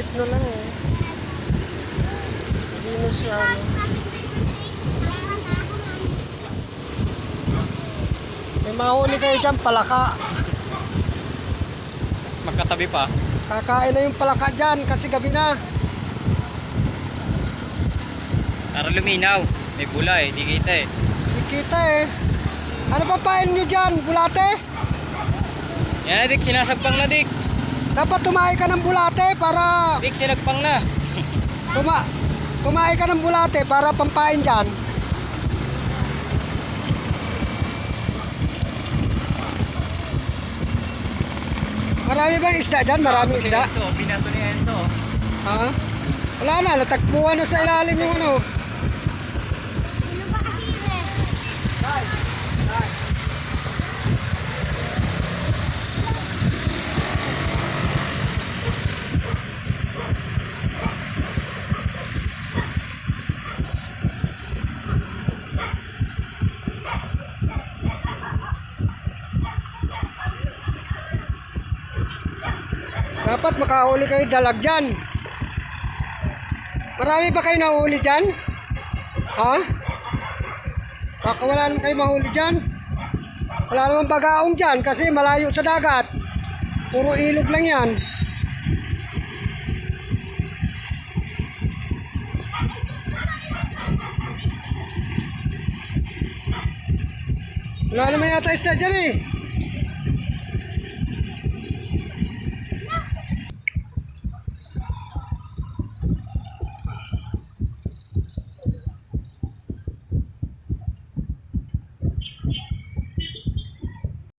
Maliit na lang eh. Hindi na siya ano. May mahuli kayo dyan, palaka. Magkatabi pa. Kakain na yung palaka dyan kasi gabi na. Para luminaw. May bula eh, di kita eh. Hindi kita eh. Ano ba pain nyo dyan? Bulate? Yan na Dik, sinasagpang na Dik. Dapat tumahi ka ng bulate para... Dik, sinagpang na. Tumahi ka ng bulate para pampain dyan. Marami bang isda dyan? Maraming isda? Binato ni Enzo. Ha? Wala na, natagpuan na sa ilalim yung ano. Dapat makahuli kayo dalag dyan. Marami ba kayo nahuli dyan? Ha? Baka wala naman kayo mahuli dyan. Wala naman bagaong dyan kasi malayo sa dagat. Puro ilog lang yan. Wala naman yata isda dyan eh.